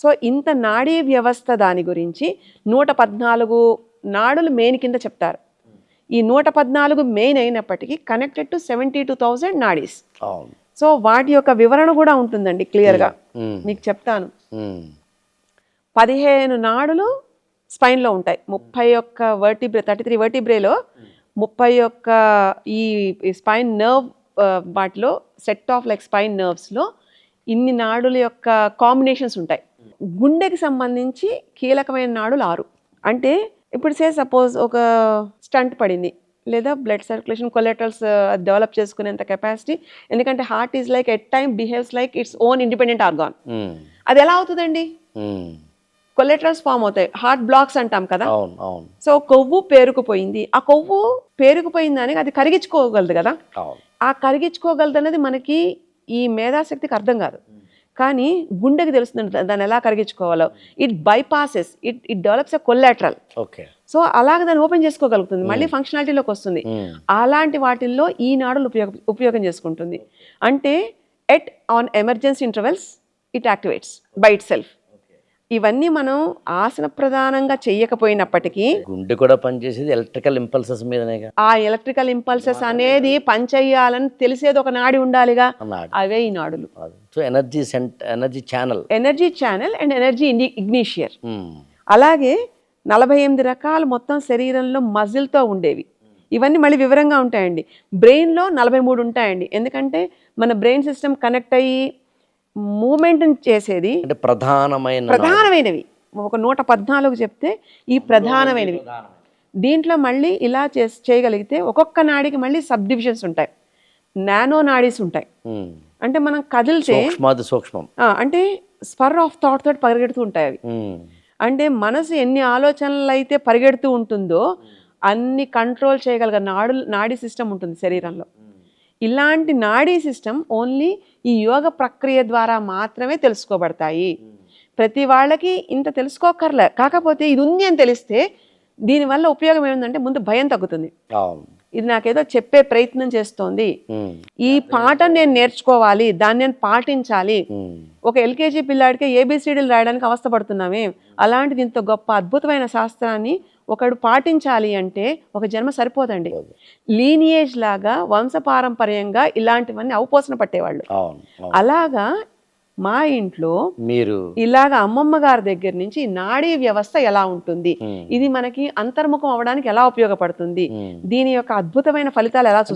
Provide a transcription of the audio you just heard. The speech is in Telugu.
సో ఇంత నాడీ వ్యవస్థ దాని గురించి 114 నాడులు మెయిన్ కింద చెప్తారు. ఈ 114 మెయిన్ అయినప్పటికీ కనెక్టెడ్ టు 72,000 నాడీస్. సో వాటి యొక్క వివరణ కూడా ఉంటుందండి క్లియర్గా, మీకు చెప్తాను. 15 నాడులు స్పైన్లో ఉంటాయి, 31 వర్టిబ్రే 33 వర్టిబ్రేలో 31 ఈ స్పైన్ నర్వ్ వాటిలో సెట్ ఆఫ్ లైక్ స్పైన్ నర్వ్స్లో ఇన్ని నాడుల యొక్క కాంబినేషన్స్ ఉంటాయి. గుండెకి సంబంధించి కీలకమైన నాడులు 6. అంటే ఇప్పుడు సపోజ్ ఒక స్టంట్ పడింది, లేదా బ్లడ్ సర్క్యులేషన్ కొలెటరల్స్ డెవలప్ చేసుకునేంత కెపాసిటీ, ఎందుకంటే heart is like at time behaves like its own independent organ. అది ఎలా అవుతుందండి? కొలెటరల్స్ ఫామ్ అవుతాయి, హార్ట్ బ్లాక్స్ అంటాం కదా. సో కొవ్వు పేరుకుపోయింది, ఆ కొవ్వు పేరుకుపోయిందని అది కరిగించుకోగలదు కదా. ఆ కరిగించుకోగలదు అనేది మనకి ఈ మేధాశక్తికి అర్థం కాదు, కానీ గుండెకి తెలుస్తుంది దాన్ని ఎలా కరిగించుకోవాలో. It bypasses, it develops a collateral. So అలాగే దాన్ని ఓపెన్ చేసుకోగలుగుతుంది, మళ్ళీ ఫంక్షనాలిటీలోకి వస్తుంది. అలాంటి వాటిల్లో ఈ నాడులు ఉపయోగం చేసుకుంటుంది. అంటే at on emergency intervals it activates by it self. ఇవన్నీ మనం ఆసన ప్రధానంగా చెయ్యకపోయినప్పటికీ గుండె కూడా పనిచేసేది ఎలక్ట్రికల్ ఇంపల్సెస్ మీదనే. ఆ ఎలక్ట్రికల్ ఇంపల్సెస్ అనేది పనిచేయాలని తెలిసేది ఒక నాడి ఉండాలిగా, అవే ఈ నాడులు. So energy channel and energy igniter. అలాగే 48 రకాలు మొత్తం శరీరంలో మజిల్తో ఉండేవి. ఇవన్నీ మళ్ళీ వివరంగా ఉంటాయండి. బ్రెయిన్లో 43 ఉంటాయండి, ఎందుకంటే మన బ్రెయిన్ సిస్టమ్ కనెక్ట్ అయ్యి మూమెంట్ చేసేది ప్రధానమైనవి ఒక 114 చెప్తే ఈ ప్రధానమైనవి. దీంట్లో మళ్ళీ ఇలా చేయగలిగితే ఒక్కొక్క నాడికి మళ్ళీ సబ్ డివిజన్స్ ఉంటాయి, నానో నాడీస్ ఉంటాయి. అంటే మనం కదిలితే సూక్ష్మం, అంటే స్పర్ ఆఫ్ థాట్ తోటి పరిగెడుతూ ఉంటాయి అవి. అంటే మనసు ఎన్ని ఆలోచనలు అయితే పరిగెడుతూ ఉంటుందో అన్ని కంట్రోల్ చేయగలిగే నాడీ సిస్టమ్ ఉంటుంది శరీరంలో. ఇలాంటి నాడీ సిస్టమ్ ఓన్లీ ఈ యోగ ప్రక్రియ ద్వారా మాత్రమే తెలుసుకోబడతాయి. ప్రతి వాళ్ళకి ఇంత తెలుసుకోకర్లే, కాకపోతే ఇది ఉంది అని తెలిస్తే దీనివల్ల ఉపయోగం ఏమిటంటే ముందు భయం తగ్గుతుంది. ఇది నాకేదో చెప్పే ప్రయత్నం చేస్తోంది, ఈ పాఠం నేను నేర్చుకోవాలి, దాన్ని నేను పాటించాలి. ఒక ఎల్కేజీ పిల్లాడికి ఏబిసిడీలు రాయడానికి అవస్థపడుతున్నామే, అలాంటిది ఇంత గొప్ప అద్భుతమైన శాస్త్రాన్ని ఒకడు పాటించాలి అంటే ఒక జన్మ సరిపోదండి. లీనియేజ్ లాగా వంశపారంపర్యంగా ఇలాంటివన్నీ అవపోసన పట్టేవాళ్ళు. అలాగా మా ఇంట్లో మీరు ఇలాగ అమ్మమ్మ గారి దగ్గర నుంచి నాడీ వ్యవస్థ ఎలా ఉంటుంది, ఇది మనకి అంతర్ముఖం అవడానికి ఎలా ఉపయోగపడుతుంది, దీని యొక్క అద్భుతమైన ఫలితాలు ఎలా